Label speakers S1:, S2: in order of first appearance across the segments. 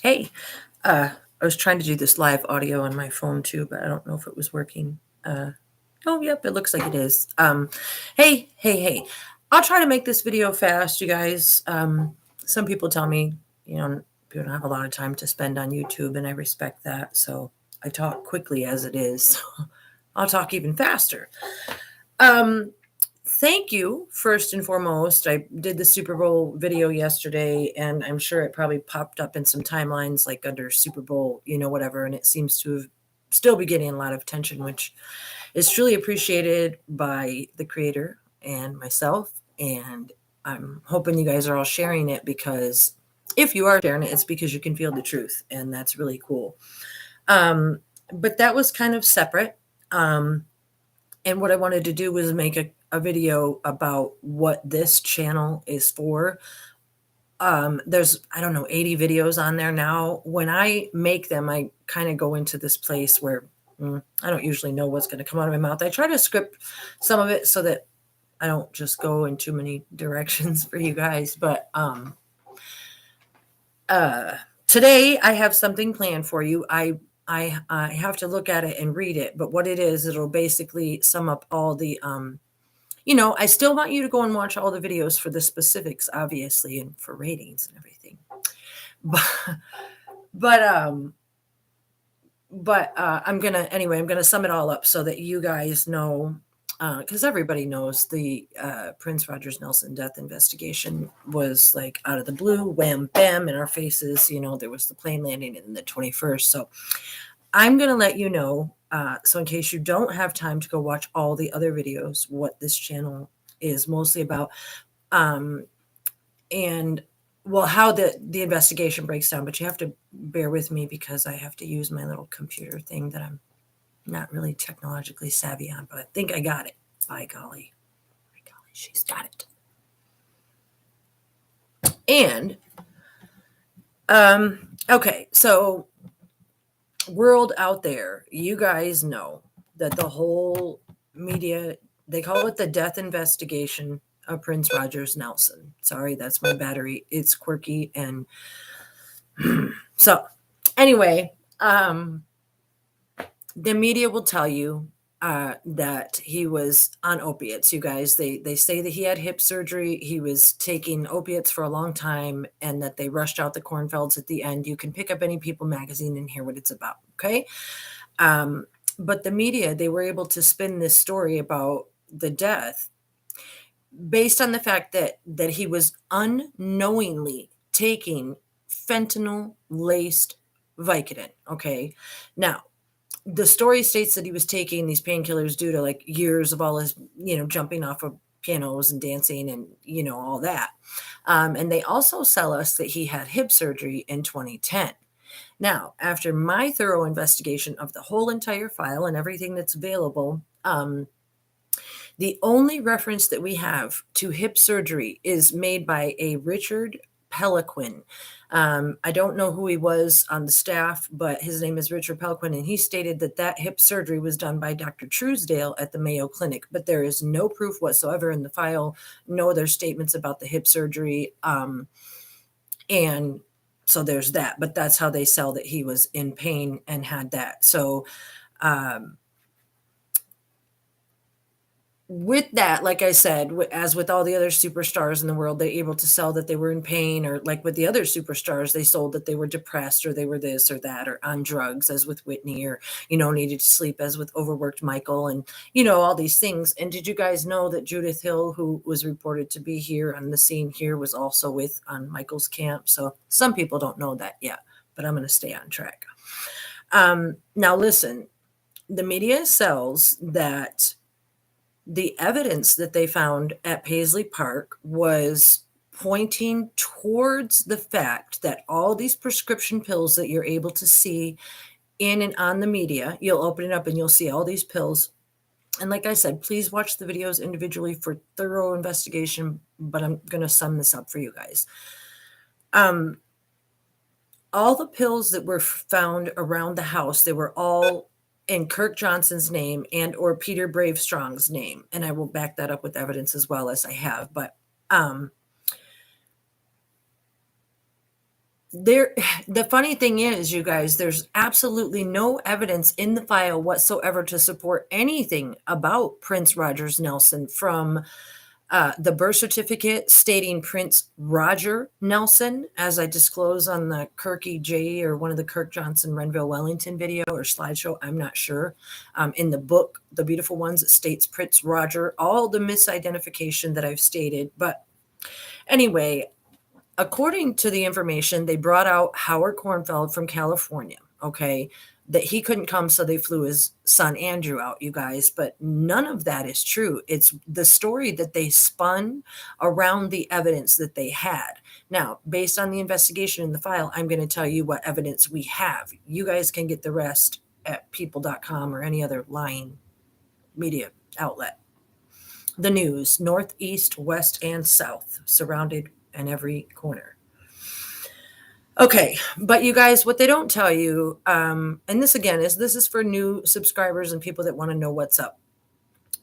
S1: Hey, I was trying to do this live audio on my phone too, but I don't know if it was working. Oh, yep, it looks like it is. Hey. I'll try to make this video fast, you guys. Some people tell me, people don't have a lot of time to spend on YouTube, and I respect that. So I talk quickly as it is. I'll talk even faster. Thank you, first and foremost. I did the Super Bowl video yesterday, and I'm sure it probably popped up in some timelines like under Super Bowl, whatever, and it seems to have still be getting a lot of attention, which is truly appreciated by the creator and myself. And I'm hoping you guys are all sharing it, because if you are sharing it, it's because you can feel the truth, and that's really cool. But that was kind of separate. And what I wanted to do was make a video about what this channel is for. There's, I don't know, 80 videos on there now. When I make them, I kind of go into this place where I don't usually know what's going to come out of my mouth. I try to script some of it so that I don't just go in too many directions for you guys. But today I have something planned for you. I have to look at it and read it, but what it is, it'll basically sum up all the, I still want you to go and watch all the videos for the specifics, obviously, and for ratings and everything. But I'm gonna sum it all up so that you guys know, because everybody knows the Prince Rogers Nelson death investigation was like out of the blue, wham bam in our faces. There was the plane landing in the 21st. So I'm gonna let you know. So in case you don't have time to go watch all the other videos, what this channel is mostly about, and well, how the investigation breaks down. But you have to bear with me because I have to use my little computer thing that I'm not really technologically savvy on, but I think I got it. By golly, she's got it. And okay, so world out there, you guys know that the whole media, they call it the death investigation of Prince Rogers Nelson. Sorry, that's my battery. It's quirky. And so anyway, the media will tell you that he was on opiates, you guys. They say that he had hip surgery. He was taking opiates for a long time, and that they rushed out the cornfields at the end. You can pick up any People magazine and hear what it's about, okay? But the media, they were able to spin this story about the death based on the fact that he was unknowingly taking fentanyl-laced Vicodin, okay? Now, the story states that he was taking these painkillers due to like years of all his, jumping off of pianos and dancing and, all that. And they also sell us that he had hip surgery in 2010. Now, after my thorough investigation of the whole entire file and everything that's available, the only reference that we have to hip surgery is made by a Richard Peliquin. I don't know who he was on the staff, but his name is Richard Peliquin, and he stated that hip surgery was done by Dr. Truesdale at the Mayo Clinic, but there is no proof whatsoever in the file, no other statements about the hip surgery, and so there's that. But that's how they sell that he was in pain and had that. So with that, like I said, as with all the other superstars in the world, they're able to sell that they were in pain, or like with the other superstars, they sold that they were depressed, or they were this or that, or on drugs, as with Whitney, or, needed to sleep, as with overworked Michael, and, all these things. And did you guys know that Judith Hill, who was reported to be here on the scene here, was also on Michael's camp? So some people don't know that yet, but I'm going to stay on track. Now, listen, the media sells that the evidence that they found at Paisley Park was pointing towards the fact that all these prescription pills that you're able to see in and on the media, you'll open it up and you'll see all these pills. And like I said, please watch the videos individually for thorough investigation, but I'm going to sum this up for you guys. All the pills that were found around the house, they were all in Kirk Johnson's name and or Peter Bravestrong's name. And I will back that up with evidence as well, as I have. But There, the funny thing is, you guys, there's absolutely no evidence in the file whatsoever to support anything about Prince Rogers Nelson, from the birth certificate stating Prince Roger Nelson, as I disclose on the Kirky J or one of the Kirk Johnson Renville Wellington video or slideshow, I'm not sure. In the book, The Beautiful Ones, it states Prince Roger, all the misidentification that I've stated. But anyway, according to the information, they brought out Howard Kornfeld from California, okay, that he couldn't come, so they flew his son Andrew out, you guys. But none of that is true. It's the story that they spun around the evidence that they had. Now, based on the investigation in the file, I'm going to tell you what evidence we have. You guys can get the rest at people.com or any other lying media outlet. The news, north, east, west, and south, surrounded in every corner. Okay, but you guys, what they don't tell you, and this again is for new subscribers and people that want to know what's up.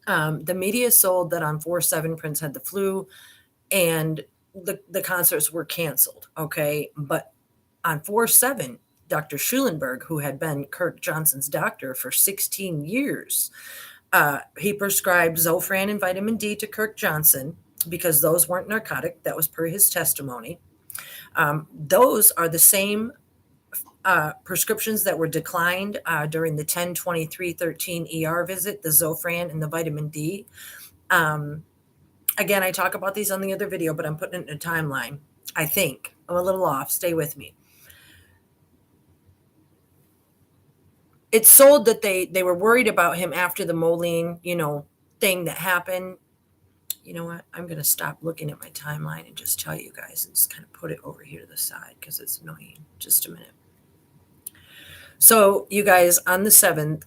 S1: The media sold that on 4/7 Prince had the flu, and the concerts were canceled. Okay, but on 4/7, Dr. Schulenberg, who had been Kirk Johnson's doctor for 16 years, he prescribed Zofran and vitamin D to Kirk Johnson because those weren't narcotic. That was per his testimony. Those are the same prescriptions that were declined during the 10/23/13 ER visit, the Zofran and the vitamin D. Again, I talk about these on the other video, but I'm putting it in a timeline. I think I'm a little off. Stay with me. It's sold that they were worried about him after the Moline, thing that happened. You know what? I'm going to stop looking at my timeline and just tell you guys and just kind of put it over here to the side because it's annoying. Just a minute. So you guys, on the 7th,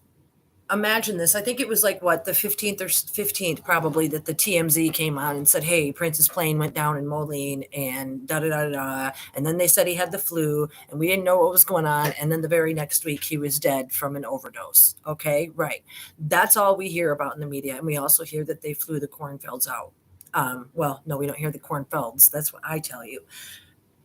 S1: imagine this. I think it was like the 15th or 15th probably, that the TMZ came on and said, hey, Prince's plane went down in Moline and da-da-da-da. And then they said he had the flu and we didn't know what was going on. And then the very next week he was dead from an overdose. Okay, right. That's all we hear about in the media. And we also hear that they flew the Kornfelds out. Well, no, we don't hear the Kornfelds. That's what I tell you.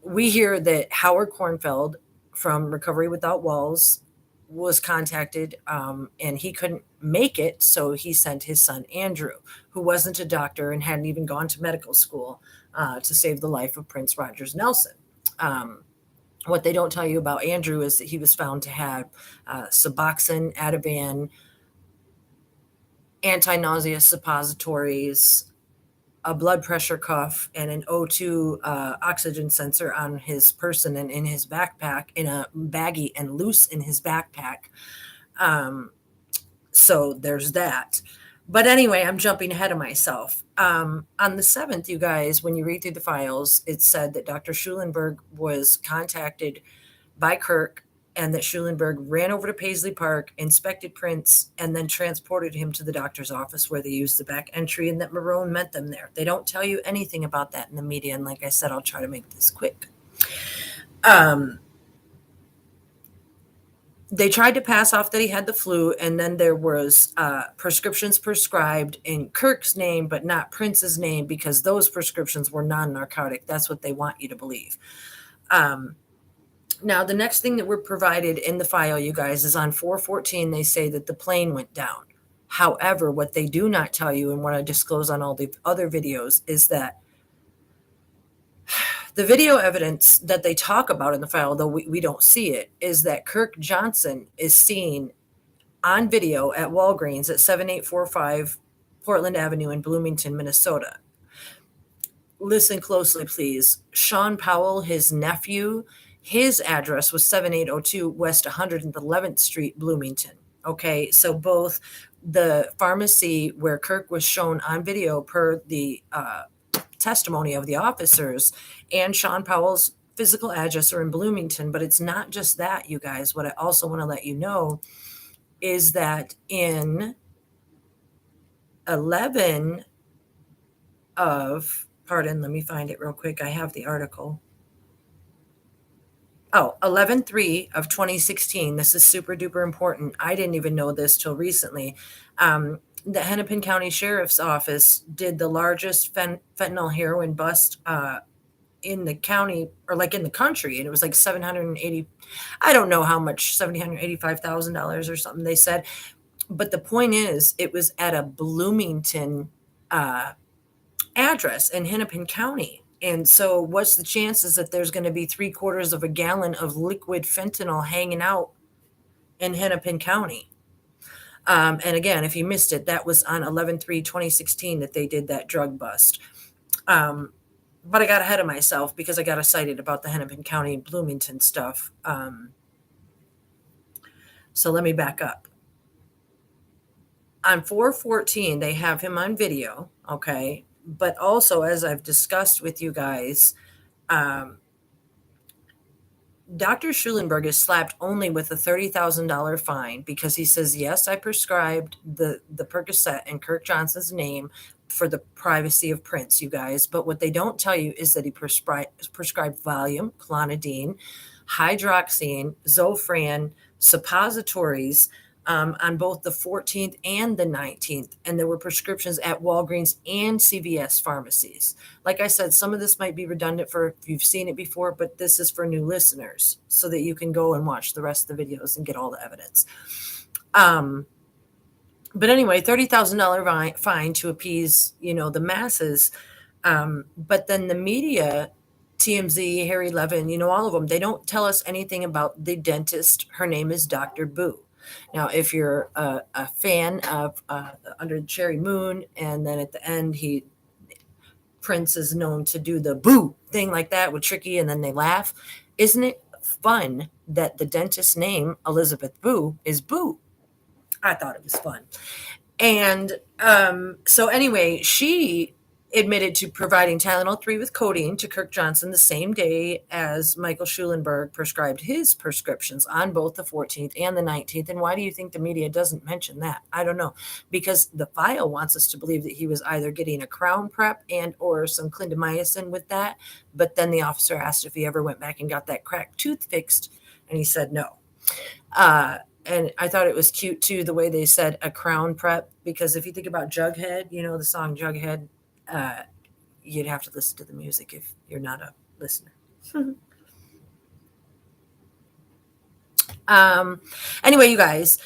S1: We hear that Howard Kornfeld from Recovery Without Walls was contacted, and he couldn't make it, so he sent his son Andrew, who wasn't a doctor and hadn't even gone to medical school, to save the life of Prince Rogers Nelson. What they don't tell you about Andrew is that he was found to have Suboxone, Ativan, anti-nausea suppositories, a blood pressure cuff, and an O2 oxygen sensor on his person and in his backpack, in a baggie and loose in his backpack. So there's that. But anyway, I'm jumping ahead of myself. On the 7th, you guys, when you read through the files, it said that Dr. Schulenberg was contacted by Kirk, and that Schulenberg ran over to Paisley Park, inspected Prince, and then transported him to the doctor's office where they used the back entry, and that Marone met them there. They don't tell you anything about that in the media, and like I said, I'll try to make this quick. They tried to pass off that he had the flu, and then there was prescriptions prescribed in Kirk's name, but not Prince's name, because those prescriptions were non-narcotic. That's what they want you to believe. Now, the next thing that we're provided in the file, you guys, is on 4/14, they say that the plane went down. However, what they do not tell you, and what I disclose on all the other videos, is that the video evidence that they talk about in the file, though we don't see it, is that Kirk Johnson is seen on video at Walgreens at 7845 Portland Avenue in Bloomington, Minnesota. Listen closely, please. Sean Powell, his nephew, his address was 7802 West 111th Street, Bloomington. Okay, so both the pharmacy where Kirk was shown on video per the testimony of the officers and Sean Powell's physical address are in Bloomington. But it's not just that, you guys. What I also want to let you know is that in 11 of, pardon, let me find it real quick. I have the article. 11/3 of 2016. This is super duper important. I didn't even know this till recently. The Hennepin County Sheriff's Office did the largest fentanyl heroin bust in the county or like in the country, and it was like 780. I don't know how much, $785,000 or something they said. But the point is, it was at a Bloomington address in Hennepin County. And so, what's the chances that there's going to be 3/4 of a gallon of liquid fentanyl hanging out in Hennepin County? And again, if you missed it, that was on 11/3/2016 that they did that drug bust. But I got ahead of myself because I got excited about the Hennepin County Bloomington stuff. So let me back up. On 4/14, they have him on video, okay? But also, as I've discussed with you guys, Dr. Schulenberg is slapped only with a $30,000 fine because he says, yes, I prescribed the Percocet in Kirk Johnson's name for the privacy of Prince, you guys. But what they don't tell you is that he prescribed Valium, clonidine, hydroxine, Zofran, suppositories on both the 14th and the 19th. And there were prescriptions at Walgreens and CVS pharmacies. Like I said, some of this might be redundant for if you've seen it before, but this is for new listeners so that you can go and watch the rest of the videos and get all the evidence. But anyway, $30,000 fine to appease, the masses. But then the media, TMZ, Harry Levin, all of them, they don't tell us anything about the dentist. Her name is Dr. Boo. Now, if you're a fan of Under the Cherry Moon, and then at the end, Prince is known to do the boo thing like that with Tricky, and then they laugh. Isn't it fun that the dentist's name, Elizabeth Boo, is Boo? I thought it was fun. And so anyway, she admitted to providing Tylenol 3 with codeine to Kirk Johnson the same day as Michael Schulenberg prescribed his prescriptions on both the 14th and the 19th. And why do you think the media doesn't mention that? I don't know. Because the file wants us to believe that he was either getting a crown prep and or some clindamycin with that. But then the officer asked if he ever went back and got that cracked tooth fixed. And he said no. And I thought it was cute, too, the way they said a crown prep, because if you think about Jughead, the song Jughead, you'd have to listen to the music if you're not a listener. Anyway, you guys,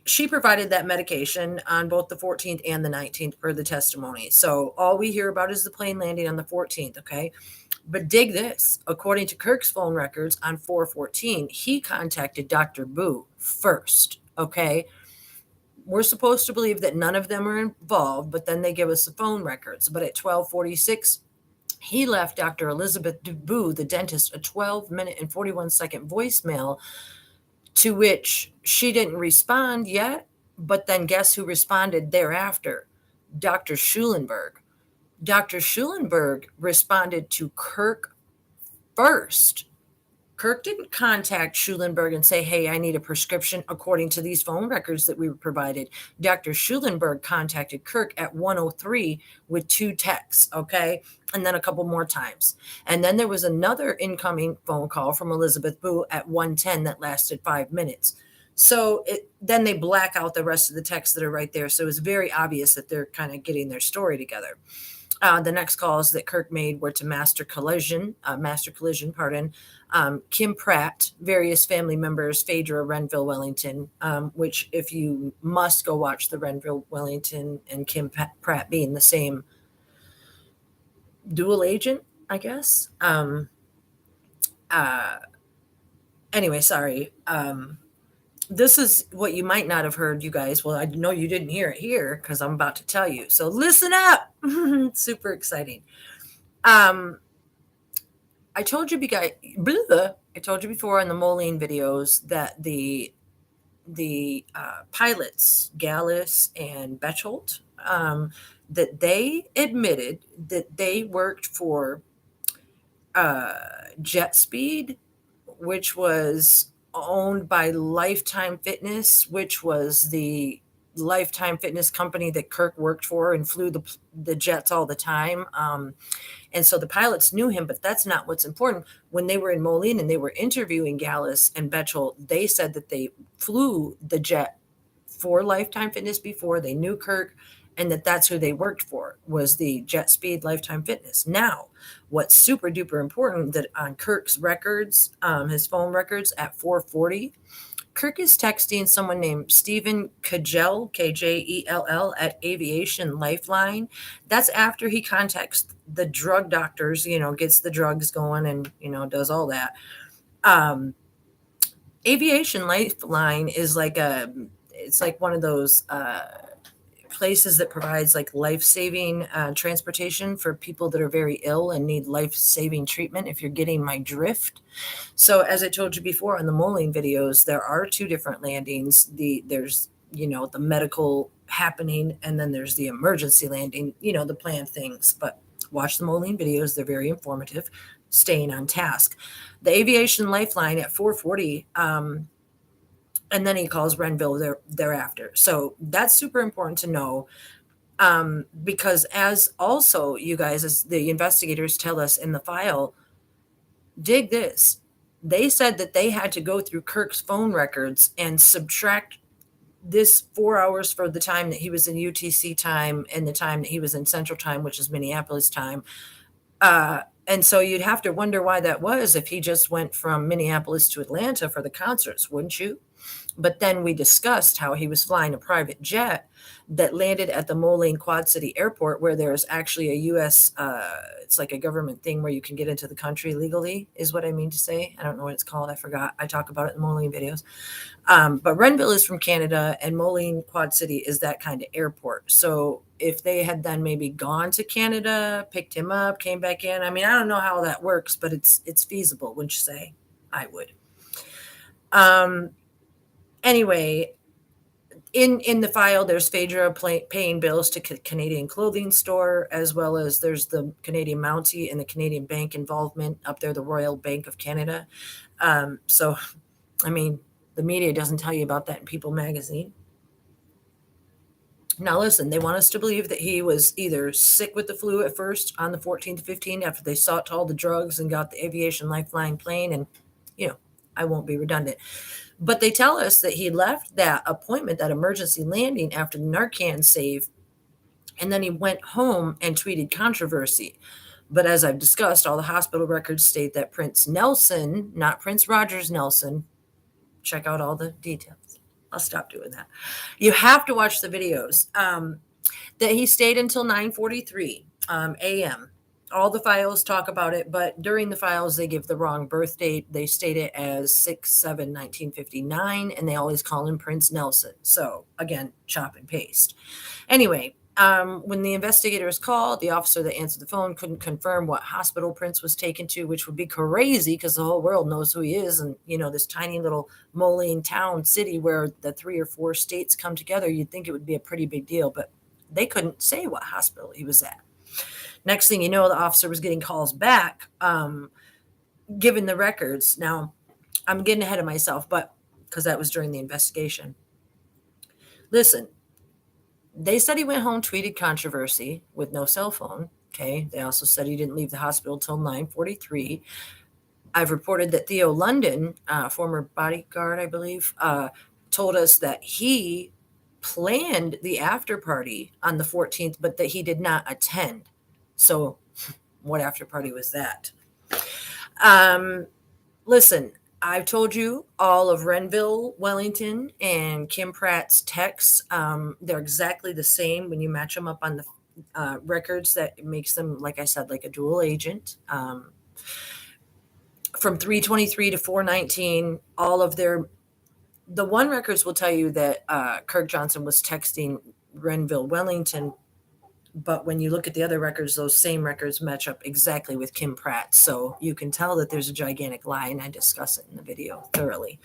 S1: she provided that medication on both the 14th and the 19th per the testimony. So all we hear about is the plane landing on the 14th, okay? But dig this. According to Kirk's phone records on 4/14, he contacted Dr. Boo first, okay? We're supposed to believe that none of them are involved, but then they give us the phone records. But at 12:46, he left Dr. Elizabeth Boo, the dentist, a 12-minute and 41-second voicemail to which she didn't respond yet. But then guess who responded thereafter? Dr. Schulenberg. Dr. Schulenberg responded to Kirk first. Kirk didn't contact Schulenberg and say, hey, I need a prescription according to these phone records that we were provided. Dr. Schulenberg contacted Kirk at 1:03 with 2 texts, okay? And then a couple more times. And then there was another incoming phone call from Elizabeth Boo at 1:10 that lasted 5 minutes. So then they black out the rest of the texts that are right there. So it's very obvious that they're kind of getting their story together. The next calls that Kirk made were to Master Collision, Kim Pratt, various family members, Phaedra, Renville, Wellington, which if you must go watch the Renville, Wellington, and Kim Pratt being the same dual agent, I guess. Anyway, sorry. This is what you might not have heard, you guys. Well, I know you didn't hear it here because I'm about to tell you. So listen up. It's super exciting. I told you before in the Moline videos that the pilots, Gallus and Betchold, that they admitted that they worked for Jet Speed, which was owned by Lifetime Fitness, which was the Lifetime Fitness company that Kirk worked for and flew the jets all the time. And so the pilots knew him, but that's not what's important. When they were in Moline and they were interviewing Gallus and Betchold, they said that they flew the jet for Lifetime Fitness before. They knew Kirk, and that's who they worked for, was the Jet Speed Lifetime Fitness. Now, what's super duper important, that on Kirk's records, his phone records at 4:40, Kirk is texting someone named Stephen Kjell, Kjell, at Aviation Lifeline. That's after he contacts the drug doctors, gets the drugs going and, does all that. Aviation Lifeline is it's like one of those places that provides like life-saving transportation for people that are very ill and need life-saving treatment, if you're getting my drift. So as I told you before on the Moline videos, there are two different landings. There's the medical happening, and then there's the emergency landing, the planned things. But watch the Moline videos, they're very informative, staying on task. The Aviation Lifeline at 4:40, and then he calls Renville thereafter. So that's super important to know, because as also, you guys, as the investigators tell us in the file, dig this. They said that they had to go through Kirk's phone records and subtract this 4 hours for the time that he was in UTC time and the time that he was in Central Time, which is Minneapolis time. And so you'd have to wonder why that was, if he just went from Minneapolis to Atlanta for the concerts, wouldn't you? But then we discussed how he was flying a private jet that landed at the Moline Quad City Airport, where there's actually a U.S., it's like a government thing where you can get into the country legally, is what I mean to say. I don't know what it's called. I forgot. I talk about it in the Moline videos. But Renville is from Canada, and Moline Quad City is that kind of airport. So if they had then maybe gone to Canada, picked him up, came back in, I mean, I don't know how that works, but it's feasible, wouldn't you say? I would. Anyway, in the file, there's Phaedra paying bills to Canadian Clothing Store, as well as there's the Canadian Mountie and the Canadian Bank involvement up there, the Royal Bank of Canada. So, I mean, the media doesn't tell you about that in People magazine. Now, listen, they want us to believe that he was either sick with the flu at first on the 14th to 15th after they sought all the drugs and got the Aviation Lifeline plane. And, I won't be redundant. But they tell us that he left that appointment, that emergency landing, after the Narcan save, and then he went home and tweeted controversy. But as I've discussed, all the hospital records state that Prince Nelson, not Prince Rogers Nelson, check out all the details. I'll stop doing that. You have to watch the videos. That he stayed until 9:43 a.m. All the files talk about it, but during the files, they give the wrong birth date. They state it as 6/7/1959, and they always call him Prince Nelson. So again, chop and paste. Anyway, when the investigators called, the officer that answered the phone couldn't confirm what hospital Prince was taken to, which would be crazy because the whole world knows who he is. And, this tiny little Moline town city where the 3 or 4 states come together, you'd think it would be a pretty big deal, but they couldn't say what hospital he was at. Next thing you know, the officer was getting calls back, given the records. Now, I'm getting ahead of myself, but because that was during the investigation. Listen, they said he went home, tweeted controversy with no cell phone. Okay. They also said he didn't leave the hospital till 9:43. I've reported that Theo London, former bodyguard, I believe, told us that he planned the after party on the 14th, but that he did not attend. So what after party was that? Listen, I've told you all of Renville, Wellington, and Kim Pratt's texts. They're exactly the same when you match them up on the records. That makes them, like I said, like a dual agent. From 3:23 to 4:19, all of the one records will tell you that Kirk Johnson was texting Renville, Wellington. But when you look at the other records, those same records match up exactly with Kim Pratt. So you can tell that there's a gigantic lie, and I discuss it in the video thoroughly.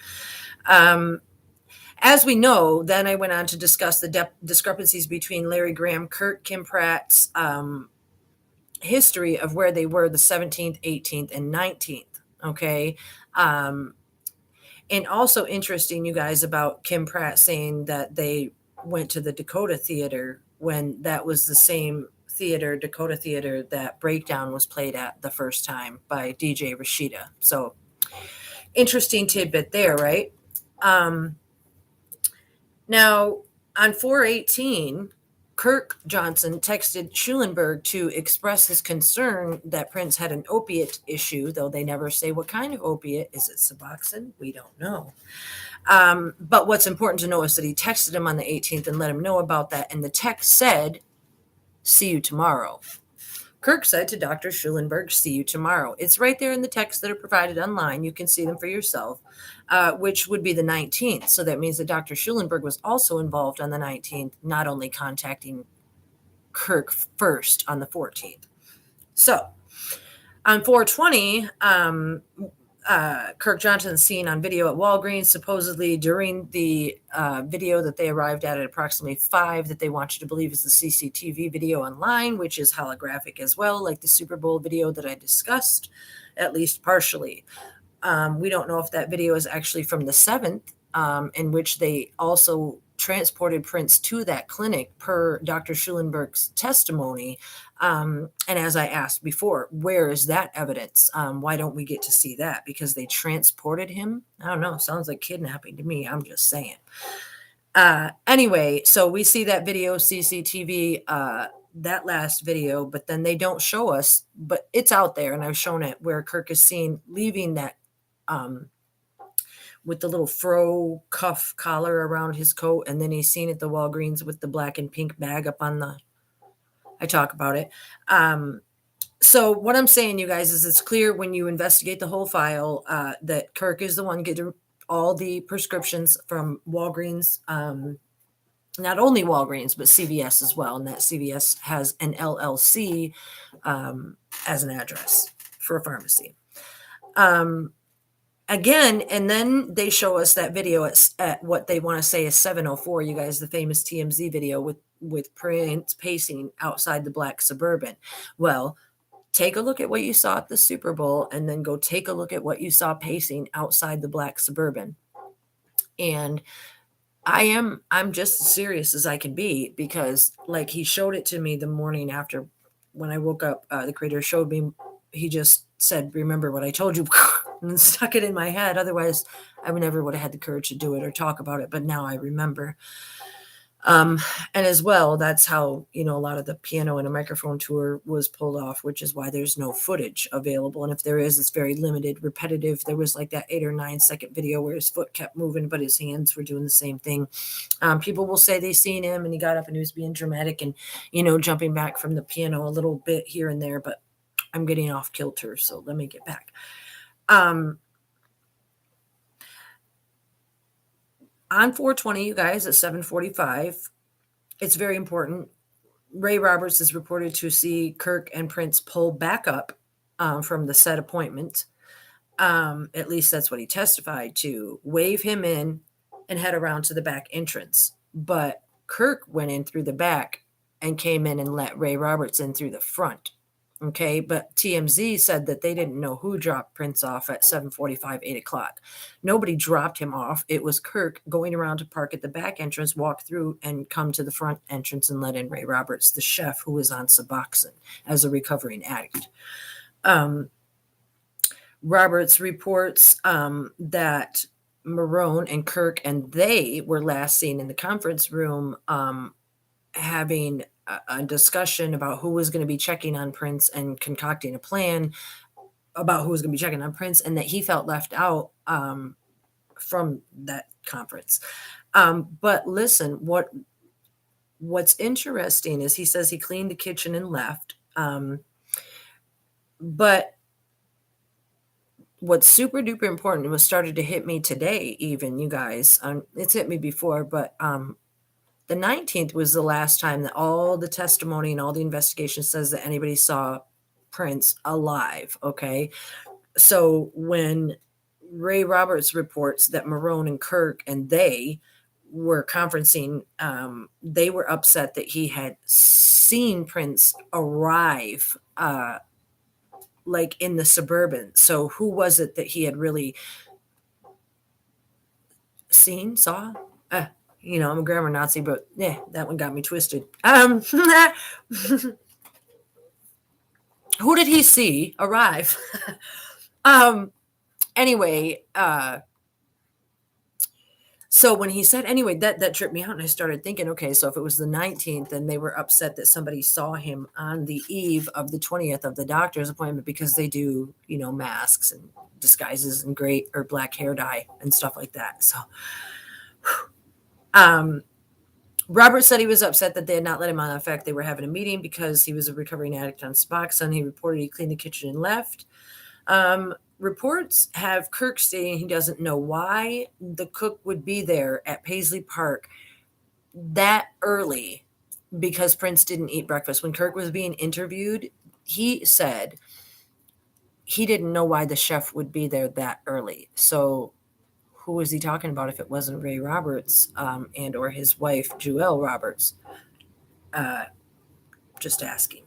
S1: As we know, then I went on to discuss the discrepancies between Larry Graham, Kirk, Kim Pratt's history of where they were the 17th, 18th, and 19th. Okay. And also interesting, you guys, about Kim Pratt saying that they went to the Dakota Theater when that was the same theater, Dakota Theater, that Breakdown was played at the first time by DJ Rashida. So interesting tidbit there, right? Now on 4/18, Kirk Johnson texted Schulenberg to express his concern that Prince had an opiate issue, though they never say what kind of opiate. Is it Suboxone? We don't know. But what's important to know is that he texted him on the 18th and let him know about that. And the text said, "See you tomorrow." Kirk said to Dr. Schulenberg, "See you tomorrow." It's right there in the texts that are provided online. You can see them for yourself, which would be the 19th. So that means that Dr. Schulenberg was also involved on the 19th, not only contacting Kirk first on the 14th. So on 420, Kirk Johnson seen on video at Walgreens, supposedly during the video that they arrived at approximately 5, that they want you to believe is the CCTV video online, which is holographic as well, like the Super Bowl video that I discussed, at least partially. We don't know if that video is actually from the 7th, in which they also transported Prince to that clinic per Dr. Schulenberg's testimony. And as I asked before, where is that evidence? Why don't we get to see that? Because they transported him? I don't know. Sounds like kidnapping to me. I'm just saying. Anyway, so we see that video, CCTV, that last video, but then they don't show us, but it's out there, and I've shown it, where Kirk is seen leaving that with the little fro cuff collar around his coat, and then he's seen at the Walgreens with the black and pink bag up on the, I talk about it. So what I'm saying, you guys, is it's clear when you investigate the whole file that Kirk is the one getting all the prescriptions from Walgreens, not only Walgreens, but CVS as well. And that CVS has an LLC as an address for a pharmacy. Again, and then they show us that video at what they want to say is 7:04, you guys, the famous TMZ video with Prince pacing outside the black Suburban. Well, take a look at what you saw at the Super Bowl, and then go take a look at what you saw pacing outside the black Suburban. And I'm just as serious as I can be, because like he showed it to me the morning after when I woke up, the creator showed me, he just said, "Remember what I told you," and stuck it in my head. Otherwise, I never would have had the courage to do it or talk about it. But now I remember. And as well, that's how, a lot of the piano and a microphone tour was pulled off, which is why there's no footage available. And if there is, it's very limited, repetitive. There was like that 8 or 9 second video where his foot kept moving, but his hands were doing the same thing. People will say they seen him and he got up and he was being dramatic and, jumping back from the piano a little bit here and there, but I'm getting off kilter. So let me get back. On 420, you guys, at 7:45, it's very important. Ray Roberts is reported to see Kirk and Prince pull back up from the set appointment. At least that's what he testified to. Wave him in and head around to the back entrance. But Kirk went in through the back and came in and let Ray Roberts in through the front. Okay, but TMZ said that they didn't know who dropped Prince off at 7:45, 8 o'clock. Nobody dropped him off. It was Kirk going around to park at the back entrance, walk through, and come to the front entrance and let in Ray Roberts, the chef who was on Suboxone as a recovering addict. Roberts reports that Marone and Kirk and they were last seen in the conference room having a discussion about who was going to be checking on Prince and concocting a plan about who was going to be checking on Prince, and that he felt left out from that conference. But listen, what's interesting is he says he cleaned the kitchen and left. But what's super duper important was started to hit me today, even, you guys. It's hit me before, but the 19th was the last time that all the testimony and all the investigation says that anybody saw Prince alive, okay? So when Ray Roberts reports that Marone and Kirk and they were conferencing, they were upset that he had seen Prince arrive like in the Suburban. So who was it that he had really saw? I'm a grammar Nazi, but yeah, that one got me twisted. Who did he see arrive? Anyway, So when he said, anyway, that tripped me out, and I started thinking, okay, so if it was the 19th and they were upset that somebody saw him on the eve of the 20th of the doctor's appointment, because they do, masks and disguises and gray or black hair dye and stuff like that. So um Robert said he was upset that they had not let him on. In fact, they were having a meeting because he was a recovering addict on Suboxone. He reported he cleaned the kitchen and left. Reports have Kirk saying he doesn't know why the cook would be there at Paisley Park that early, because Prince didn't eat breakfast. When Kirk was being interviewed, he said he didn't know why the chef would be there that early. So who was he talking about if it wasn't Ray Roberts, and or his wife, Jewel Roberts? Just asking.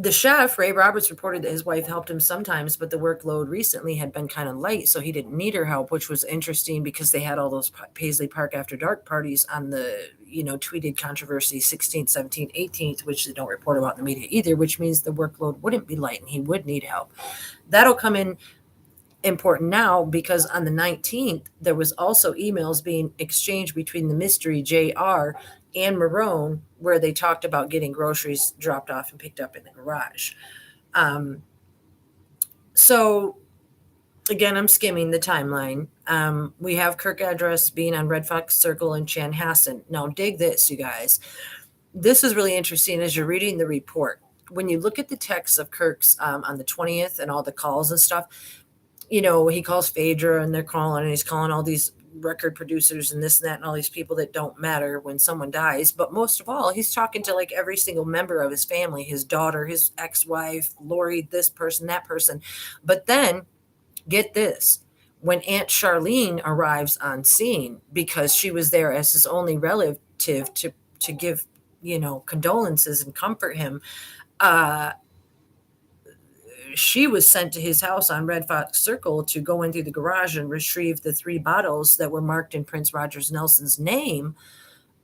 S1: The chef, Ray Roberts, reported that his wife helped him sometimes, but the workload recently had been kind of light, so he didn't need her help, which was interesting because they had all those Paisley Park After Dark parties on the, tweeted controversy 16th, 17th, 18th, which they don't report about in the media either, which means the workload wouldn't be light and he would need help. That'll come in important now because on the 19th, there was also emails being exchanged between the mystery JR and Marone, where they talked about getting groceries dropped off and picked up in the garage. So again, I'm skimming the timeline. We have Kirk address being on Red Fox Circle in Chanhassen. Now dig this, you guys. This is really interesting as you're reading the report. When you look at the text of Kirk's on the 20th and all the calls and stuff, he calls Phaedra and they're calling, and he's calling all these record producers and this and that and all these people that don't matter when someone dies. But most of all, he's talking to like every single member of his family, his daughter, his ex-wife, Lori, this person, that person. But then get this, when Aunt Charlene arrives on scene, because she was there as his only relative to give, condolences and comfort him, she was sent to his house on Red Fox Circle to go into the garage and retrieve the 3 bottles that were marked in Prince Rogers Nelson's name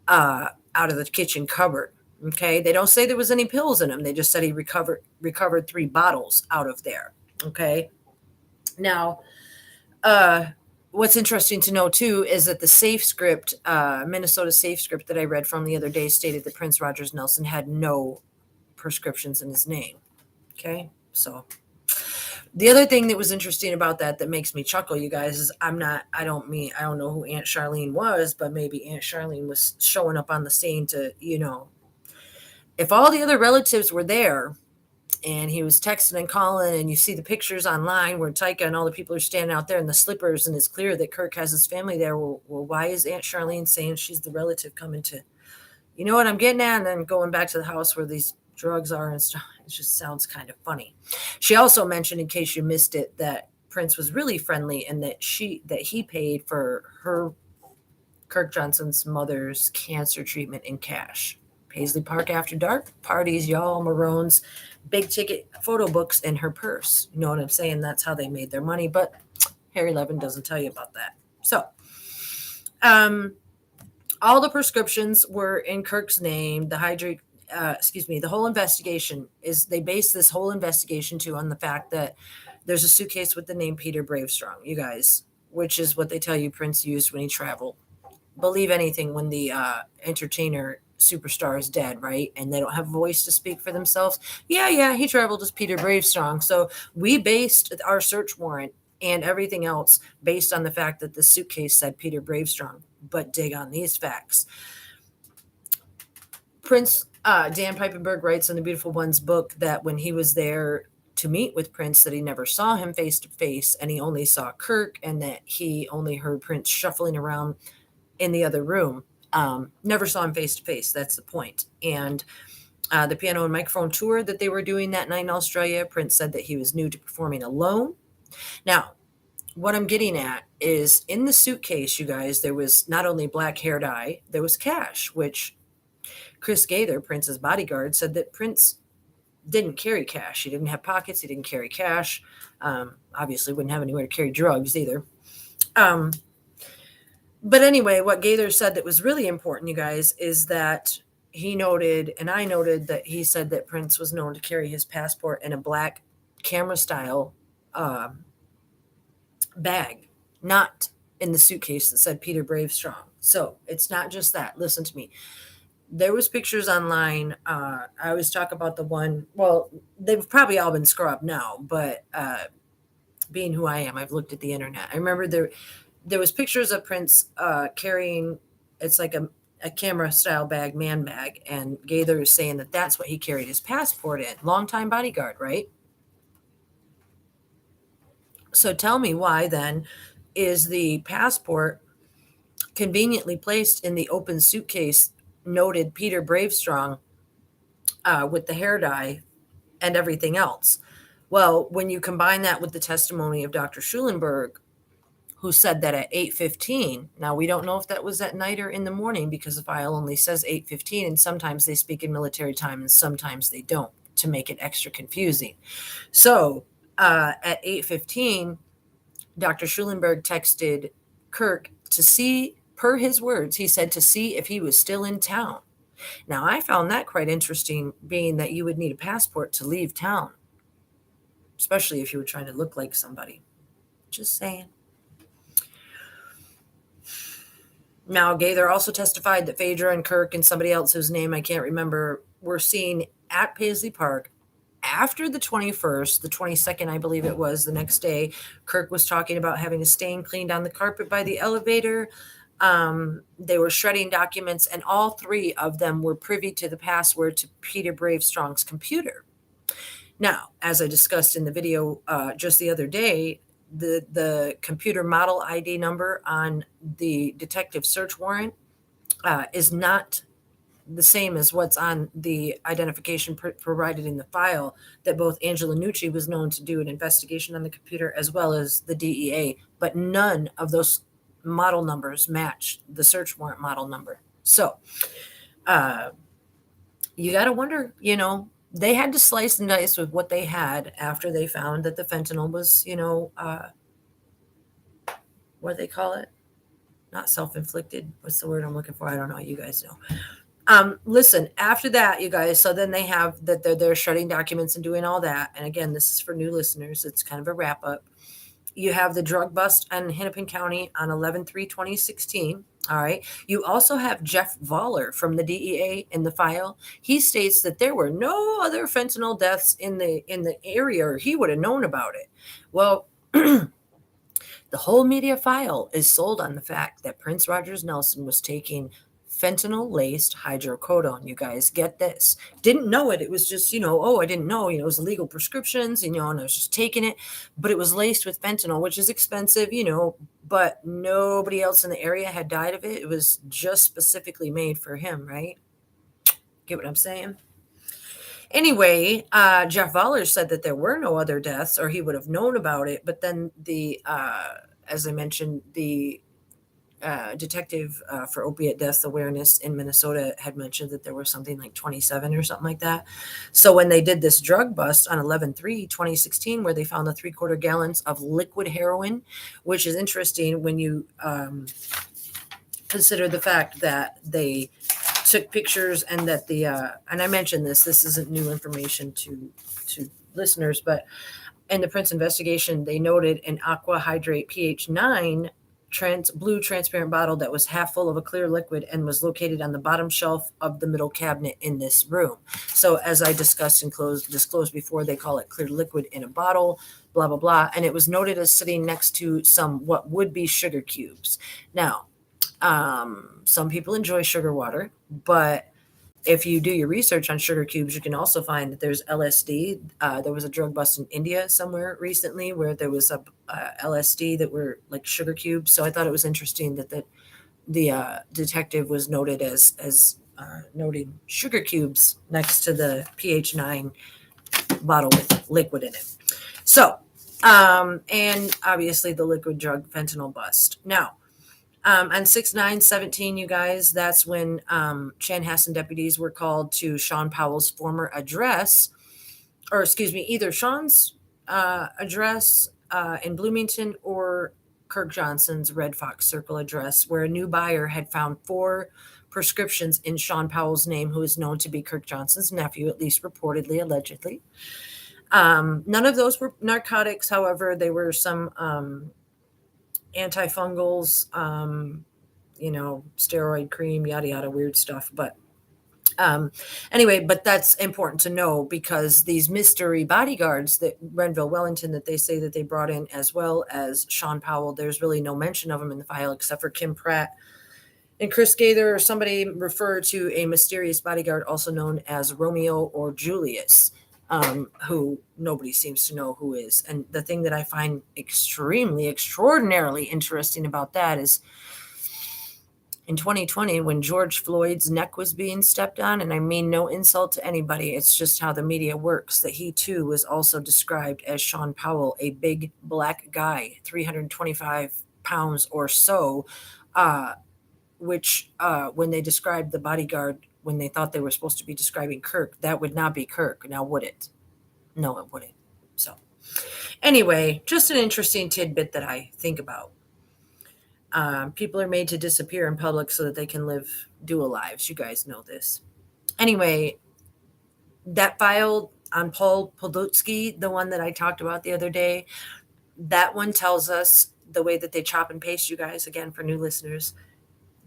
S1: out of the kitchen cupboard. Okay, they don't say there was any pills in them. They just said he recovered 3 bottles out of there. Okay, now what's interesting to know too is that the safe script, Minnesota safe script that I read from the other day, stated that Prince Rogers Nelson had no prescriptions in his name. Okay, so the other thing that was interesting about that makes me chuckle, you guys, is I don't know who Aunt Charlene was, but maybe Aunt Charlene was showing up on the scene to, if all the other relatives were there and he was texting and calling, and you see the pictures online where Taika and all the people are standing out there in the slippers, and it's clear that Kirk has his family there. Well, why is Aunt Charlene saying she's the relative coming to, you know what I'm getting at, and then going back to the house where these drugs are and stuff? It just sounds kind of funny. She also mentioned, in case you missed it, that Prince was really friendly and that he paid for her, Kirk Johnson's mother's cancer treatment in cash. Paisley Park After Dark parties, y'all, Marone's big ticket photo books in her purse. You know what I'm saying? That's how they made their money. But Harry Levin doesn't tell you about that. So, all the prescriptions were in Kirk's name. The whole investigation they base this whole investigation too on the fact that there's a suitcase with the name Peter Bravestrong, you guys, which is what they tell you Prince used when he traveled. Believe anything when the entertainer superstar is dead, right? And they don't have a voice to speak for themselves. Yeah, he traveled as Peter Bravestrong. So we based our search warrant and everything else based on the fact that the suitcase said Peter Bravestrong. But dig on these facts. Prince Dan Piepenburg writes in the Beautiful Ones book that when he was there to meet with Prince, that he never saw him face to face, and he only saw Kirk, and that he only heard Prince shuffling around in the other room. Never saw him face to face. That's the point. And the piano and microphone tour that they were doing that night in Australia, Prince said that he was new to performing alone. Now, what I'm getting at is in the suitcase, you guys, there was not only black hair dye, there was cash, which Chris Gaither, Prince's bodyguard, said that Prince didn't carry cash. He didn't have pockets. He didn't carry cash. Obviously wouldn't have anywhere to carry drugs either. But anyway, what Gaither said that was really important, you guys, is that he noted, and I noted, that he said that Prince was known to carry his passport in a black camera style bag, not in the suitcase that said Peter Bravestrong. So it's not just that. Listen to me. There was pictures online. I always talk about the one. Well, they've probably all been scrubbed now, but being who I am, I've looked at the internet. I remember there was pictures of Prince carrying. It's like a camera style bag, man bag, and Gaither is saying that that's what he carried his passport in. Longtime bodyguard, right? So tell me why then is the passport conveniently placed in the open suitcase noted Peter Bravestrong with the hair dye and everything else? Well, when you combine that with the testimony of Dr. Schulenberg, who said that at 8:15, now we don't know if that was at night or in the morning because the file only says 8:15, and sometimes they speak in military time and sometimes they don't to make it extra confusing. So at 8:15, Dr. Schulenberg texted Kirk to see, per his words, he said to see if he was still in town. Now, I found that quite interesting, being that you would need a passport to leave town, especially if you were trying to look like somebody. Just saying. Now, Gaither also testified that Phaedra and Kirk and somebody else whose name I can't remember were seen at Paisley Park after the 21st, the 22nd, I believe it was, the next day. Kirk was talking about having a stain cleaned on the carpet by the elevator. They were shredding documents, and all three of them were privy to the password to Peter Bravestrong's computer. Now, as I discussed in the video just the other day, the computer model ID number on the detective search warrant is not the same as what's on the identification provided in the file, that both Angela Nucci was known to do an investigation on the computer as well as the DEA, but none of those model numbers match the search warrant model number. So you got to wonder, they had to slice and dice with what they had after they found that the fentanyl was, what do they call it? Not self-inflicted. What's the word I'm looking for? I don't know. You guys know. Listen, after that, you guys, so then they have that they're shredding documents and doing all that. And again, this is for new listeners. It's kind of a wrap up. You have the drug bust in Hennepin County on 11/3/2016. All right. You also have Jeff Voller from the DEA in the file. He states that there were no other fentanyl deaths in the area, or he would have known about it. Well, the whole media file is sold on the fact that Prince Rogers Nelson was taking fentanyl-laced hydrocodone. You guys get this. Didn't know it. It was just, I didn't know, it was illegal prescriptions, and I was just taking it. But it was laced with fentanyl, which is expensive, but nobody else in the area had died of it. It was just specifically made for him, right? Get what I'm saying? Anyway, Jeff Voller said that there were no other deaths, or he would have known about it. But then as I mentioned, the detective for opiate death awareness in Minnesota had mentioned that there were something like 27 or something like that. So when they did this drug bust on 11/3/2016, where they found the 3/4 gallons of liquid heroin, which is interesting when you consider the fact that they took pictures, and that and I mentioned this isn't new information to listeners, but in the Prince investigation, they noted an aqua hydrate pH 9 blue transparent bottle that was half full of a clear liquid and was located on the bottom shelf of the middle cabinet in this room. So as I discussed and disclosed before, they call it clear liquid in a bottle, blah, blah, blah. And it was noted as sitting next to some what would be sugar cubes. Now, some people enjoy sugar water, but if you do your research on sugar cubes, you can also find that there's LSD. There was a drug bust in India somewhere recently where there was a LSD that were like sugar cubes. So I thought it was interesting that the detective was noted as noting sugar cubes next to the pH 9 bottle with liquid in it. So, and obviously the liquid drug fentanyl bust. Now, on 6/9/17, you guys, that's when Chanhassen deputies were called to Sean Powell's former address, or excuse me, either Sean's address in Bloomington or Kirk Johnson's Red Fox Circle address, where a new buyer had found 4 prescriptions in Sean Powell's name, who is known to be Kirk Johnson's nephew, at least reportedly, allegedly. None of those were narcotics. However, they were some antifungals, steroid cream, yada yada, weird stuff. But um, anyway, but that's important to know because these mystery bodyguards that Renville Wellington that they say that they brought in, as well as Sean Powell, there's really no mention of them in the file except for Kim Pratt and Chris Gaither, or somebody referred to a mysterious bodyguard also known as Romeo or Julius, who nobody seems to know who is. And the thing that I find extraordinarily interesting about that is in 2020, when George Floyd's neck was being stepped on, and I mean no insult to anybody, it's just how the media works, that he too was also described as Sean Powell, a big black guy, 325 pounds or so, which when they described the bodyguard, when they thought they were supposed to be describing Kirk, that would not be Kirk. Now, would it? No, it wouldn't. So, anyway, just an interesting tidbit that I think about. People are made to disappear in public so that they can live dual lives. You guys know this. Anyway, that file on Paul Podolsky, the one that I talked about the other day, that one tells us the way that they chop and paste, you guys, again, for new listeners.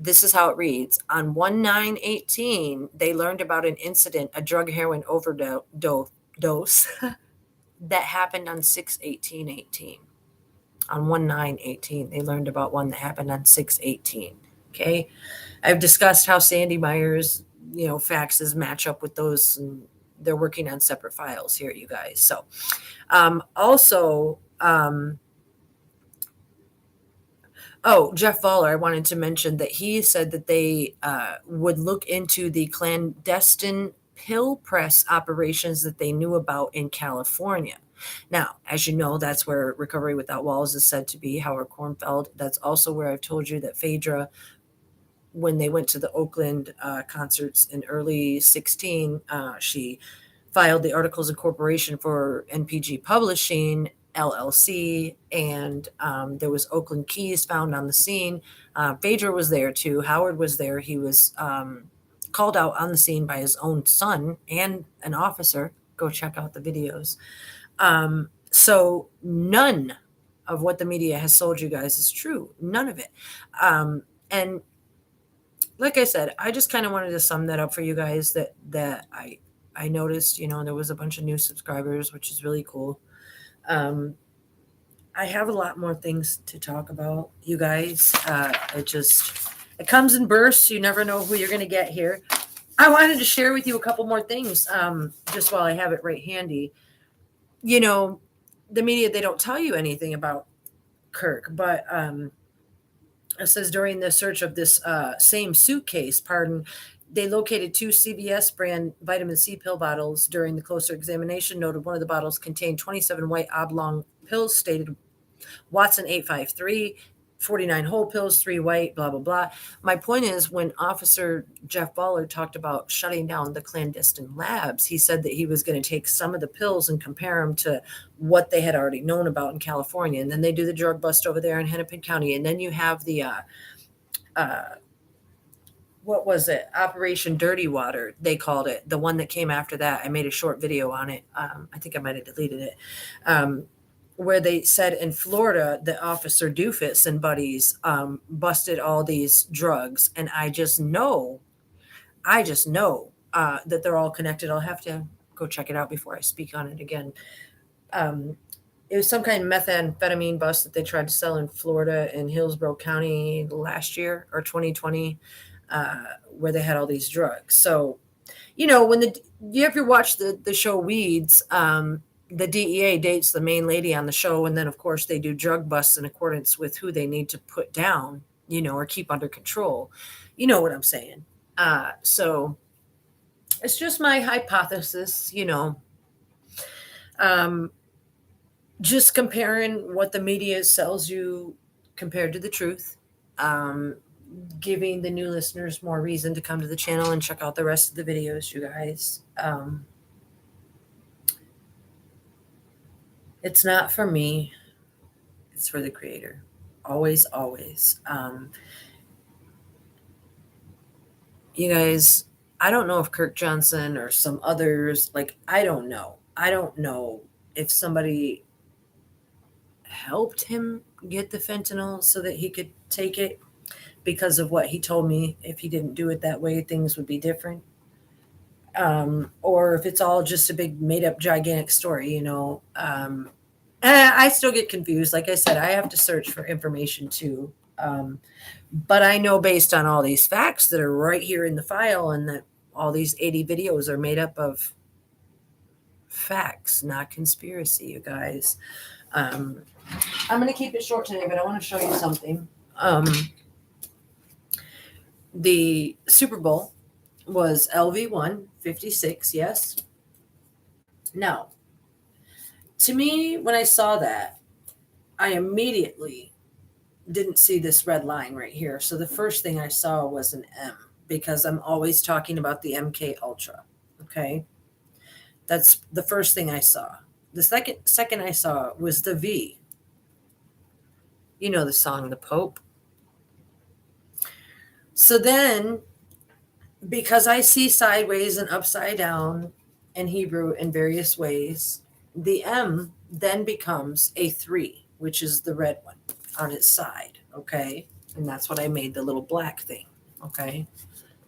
S1: This is how it reads. On 1/9/18, they learned about an incident, a drug heroin overdose that happened on 6/18/18. On 1/9/18, they learned about one that happened on 6/18. Okay. I've discussed how Sandy Myers, faxes match up with those, and they're working on separate files here, you guys. So, also, Jeff Voller, I wanted to mention that he said that they would look into the clandestine pill press operations that they knew about in California. Now, as you know, that's where Recovery Without Walls is said to be, Howard Kornfeld. That's also where I've told you that Phaedra, when they went to the Oakland concerts in early 16, she filed the Articles of Incorporation for NPG Publishing, LLC, and there was Oakland keys found on the scene. Phaedra was there too. Howard was there. He was called out on the scene by his own son and an officer. Go check out the videos. So none of what the media has sold you guys is true. None of it. And like I said, I just kind of wanted to sum that up for you guys, that I noticed, there was a bunch of new subscribers, which is really cool. I have a lot more things to talk about, you guys. It comes in bursts. You never know who you're going to get here. I wanted to share with you a couple more things, just while I have it right handy. The media, they don't tell you anything about Kirk, but it says during the search of this same suitcase, they located 2 CVS brand vitamin C pill bottles. During the closer examination, noted one of the bottles contained 27 white oblong pills stated Watson 853, 49 whole pills, 3 white, blah, blah, blah. My point is, when Officer Jeff Voller talked about shutting down the clandestine labs, he said that he was going to take some of the pills and compare them to what they had already known about in California. And then they do the drug bust over there in Hennepin County. And then you have the, what was it? Operation Dirty Water, they called it. The one that came after that. I made a short video on it. I think I might have deleted it. Where they said in Florida that Officer Doofus and buddies busted all these drugs. And I just know that they're all connected. I'll have to go check it out before I speak on it again. It was some kind of methamphetamine bust that they tried to sell in Florida in Hillsborough County last year or 2020, where they had all these drugs. So, when you ever watch the show Weeds, the DEA dates the main lady on the show, and then of course they do drug busts in accordance with who they need to put down, or keep under control. You know what I'm saying? So it's just my hypothesis, just comparing what the media sells you compared to the truth, giving the new listeners more reason to come to the channel and check out the rest of the videos, you guys. It's not for me. It's for the creator. Always, always. You guys, I don't know if Kirk Johnson or some others, I don't know. I don't know if somebody helped him get the fentanyl so that he could take it because of what he told me. If he didn't do it that way, things would be different. Or if it's all just a big made up gigantic story, I still get confused. Like I said, I have to search for information too. But I know based on all these facts that are right here in the file, and that all these 80 videos are made up of facts, not conspiracy, you guys. I'm going to keep it short today, but I want to show you something. The Super Bowl was LV1 56, yes. Now, to me, when I saw that, I immediately didn't see this red line right here. So the first thing I saw was an M, because I'm always talking about the MK Ultra. Okay. That's the first thing I saw. The second I saw was the V. You know the song, The Pope. So then, because I see sideways and upside down in Hebrew in various ways, the M then becomes a 3, which is the red one on its side. Okay. And that's what I made the little black thing. Okay.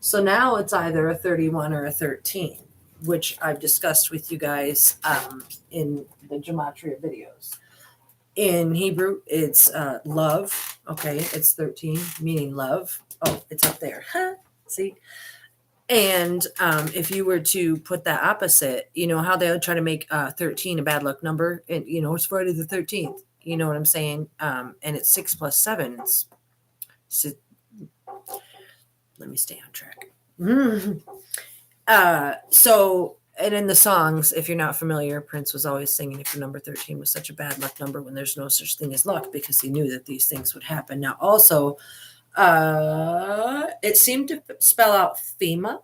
S1: So now it's either a 31 or a 13, which I've discussed with you guys in the Gematria videos. In Hebrew, it's love. Okay. It's 13, meaning love. Oh, it's up there. See? And if you were to put that opposite, you know how they'll try to make 13 a bad luck number, and it's Friday the 13th. You know what I'm saying? And it's 6 plus 7. So, let me stay on track. So, and in the songs, if you're not familiar, Prince was always singing, if your number 13 was such a bad luck number, when there's no such thing as luck, because he knew that these things would happen. Now, also, it seemed to spell out FEMA,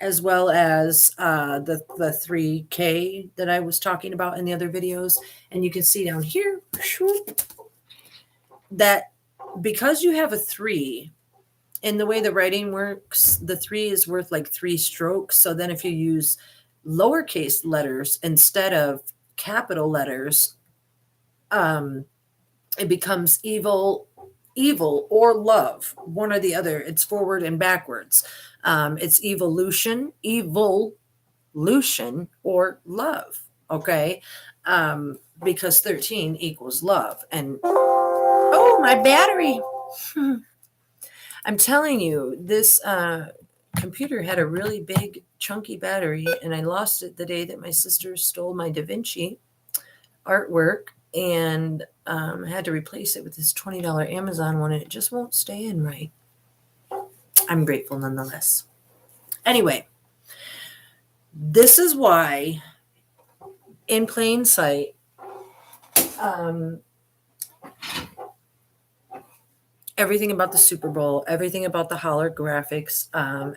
S1: as well as the 3K that I was talking about in the other videos. And you can see down here that because you have a 3, in the way the writing works, the 3 is worth like 3 strokes. So then if you use lowercase letters instead of capital letters, it becomes evil or love, one or the other. It's forward and backwards. It's evolution or love. Okay. Because 13 equals love. And oh, my battery. I'm telling you, this computer had a really big chunky battery, and I lost it the day that my sister stole my Da Vinci artwork, and I had to replace it with this $20 Amazon one, and it just won't stay in right. I'm grateful nonetheless. Anyway, this is why in plain sight, everything about the Super Bowl, everything about the holographics,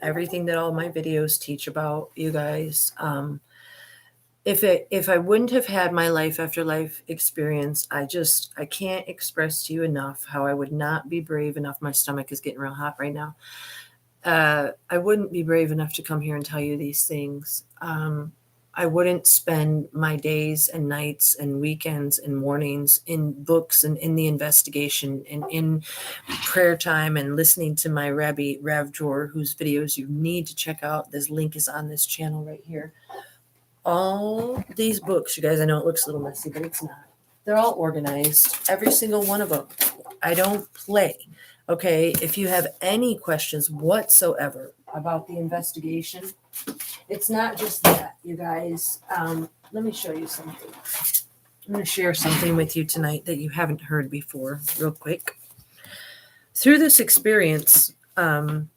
S1: everything that all my videos teach about, you guys. If I wouldn't have had my life after life experience, I can't express to you enough how I would not be brave enough. My stomach is getting real hot right now. I wouldn't be brave enough to come here and tell you these things. I wouldn't spend my days and nights and weekends and mornings in books and in the investigation and in prayer time and listening to my Rabbi Rav Jor, whose videos you need to check out. This link is on this channel right here. All these books, you guys, I know it looks a little messy, but it's not. They're all organized, every single one of them. I don't play. Okay, if you have any questions whatsoever about the investigation, it's not just that, you guys. Let me show you something. I'm going to share something with you tonight that you haven't heard before, real quick. Through this experience, the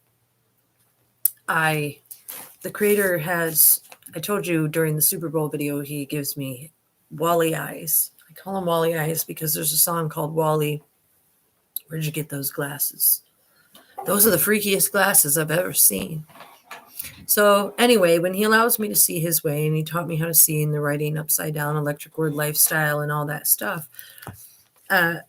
S1: creator has, I told you during the Super Bowl video, he gives me Wally eyes. I call them Wally eyes because there's a song called Wally. Where'd you get those glasses? Those are the freakiest glasses I've ever seen. So anyway, when he allows me to see his way, and he taught me how to see in the writing upside down, electric word lifestyle, and all that stuff, I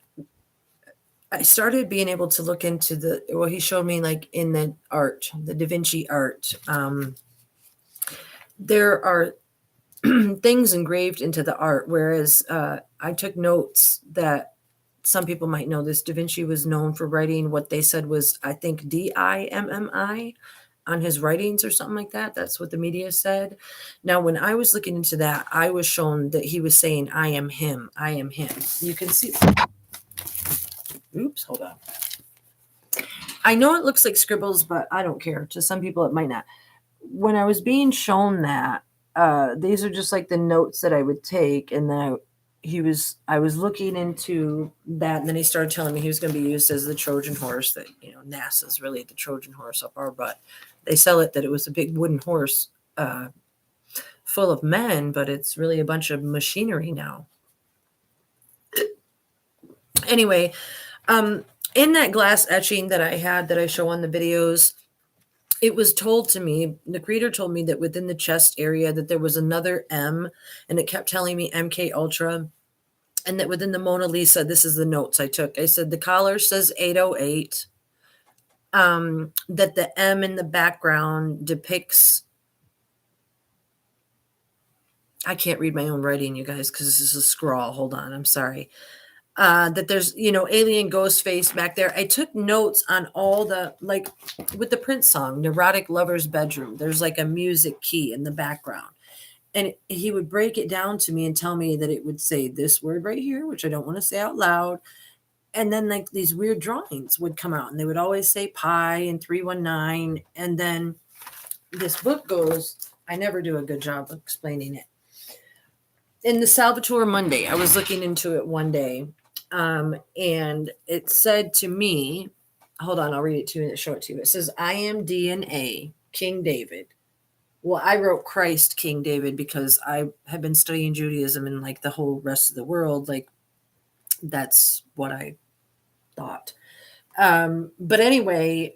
S1: started being able to look into he showed me like in the art, the Da Vinci art. There are things engraved into the art, whereas I took notes that some people might know this. Da Vinci was known for writing what they said was, I think, DIMMI on his writings or something like that. That's what the media said. Now, when I was looking into that, I was shown that he was saying, I am him. I am him. You can see. Oops, hold on. I know it looks like scribbles, but I don't care. To some people, it might not. When I was being shown that, these are just like the notes that I would take, and then I was looking into that, and then he started telling me he was going to be used as the Trojan horse. That NASA's really the Trojan horse up our butt. They sell it that it was a big wooden horse full of men, but it's really a bunch of machinery now. Anyway, in that glass etching that I had that I show on the videos, it was told to me, the creator told me that within the chest area that there was another M, and it kept telling me MK Ultra, and that within the Mona Lisa, this is the notes I took. I said the collar says 808, that the M in the background depicts, I can't read my own writing, you guys, because this is a scrawl. Hold on, I'm sorry. That there's, alien ghost face back there. I took notes on all the, like with the Prince song, Neurotic Lover's Bedroom, there's like a music key in the background. And he would break it down to me and tell me that it would say this word right here, which I don't want to say out loud. And then like these weird drawings would come out, and they would always say pi and 319. And then this book goes, I never do a good job of explaining it. In the Salvatore Monday, I was looking into it one day. And it said to me, hold on, I'll read it to you and show it to you. It says, I am DNA, King David. Well, I wrote Christ, King David, because I have been studying Judaism and like the whole rest of the world. Like that's what I thought. But anyway,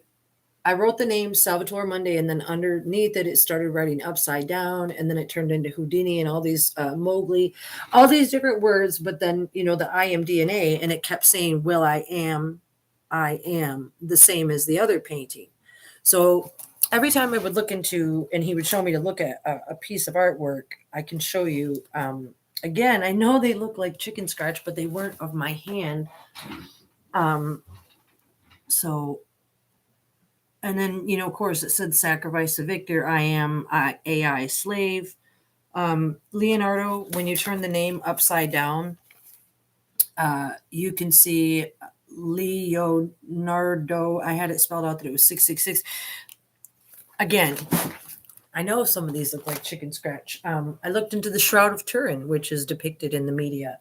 S1: I wrote the name Salvatore Monday, and then underneath it, it started writing upside down, and then it turned into Houdini and all these Mowgli, all these different words. But then, the I am DNA, and it kept saying, well, I am the same as the other painting. So every time I would look into, and he would show me to look at a piece of artwork, I can show you. Again, I know they look like chicken scratch, but they weren't of my hand. So... And then, of course, it said sacrifice the victor. I am AI slave. Leonardo, when you turn the name upside down, you can see Leonardo. I had it spelled out that it was 666. Again, I know some of these look like chicken scratch. I looked into the Shroud of Turin, which is depicted in the media.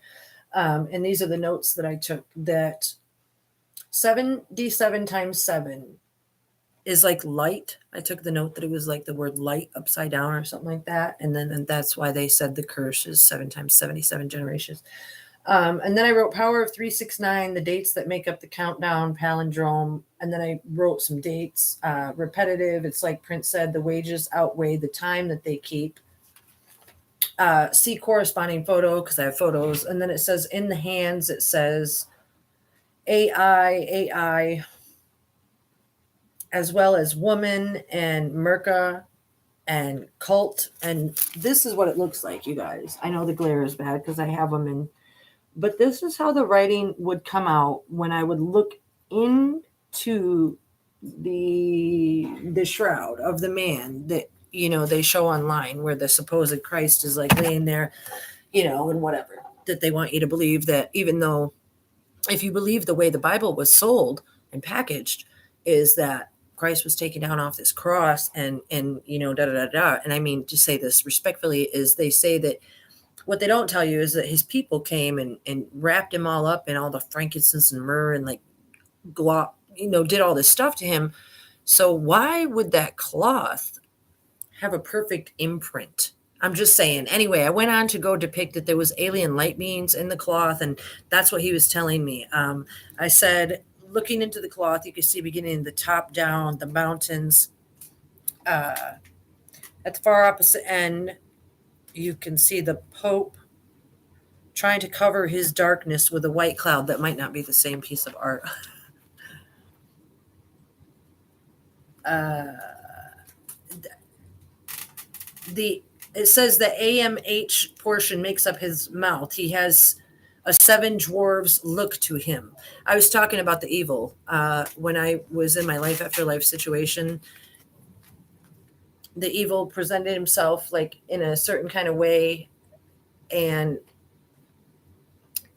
S1: And these are the notes that I took, that 7d7 times 7 is like light. I took the note that it was like the word light upside down or something like that. And that's why they said the curse is 7 times 77 generations. And then I wrote power of 369, the dates that make up the countdown, palindrome. And then I wrote some dates, repetitive. It's like Prince said, the wages outweigh the time that they keep. See corresponding photo, because I have photos. And then it says in the hands, it says AI, as well as woman and Merca and cult. And this is what it looks like, you guys. I know the glare is bad because I have them in, but this is how the writing would come out when I would look into the shroud of the man that, they show online, where the supposed Christ is like laying there, and whatever, that they want you to believe, that even though if you believe the way the Bible was sold and packaged, is that Christ was taken down off this cross and da da da da. And I mean, to say this respectfully, is they say that what they don't tell you is that his people came and wrapped him all up in all the frankincense and myrrh and like did all this stuff to him. So why would that cloth have a perfect imprint? I'm just saying. Anyway, I went on to go depict that there was alien light beings in the cloth, and that's what he was telling me. I said, looking into the cloth, you can see beginning the top down, the mountains. At the far opposite end, you can see the Pope trying to cover his darkness with a white cloud. That might not be the same piece of art. The It says the AMH portion makes up his mouth. He has a seven dwarves look to him. I was talking about the evil when I was in my life after life situation. The evil presented himself like in a certain kind of way, and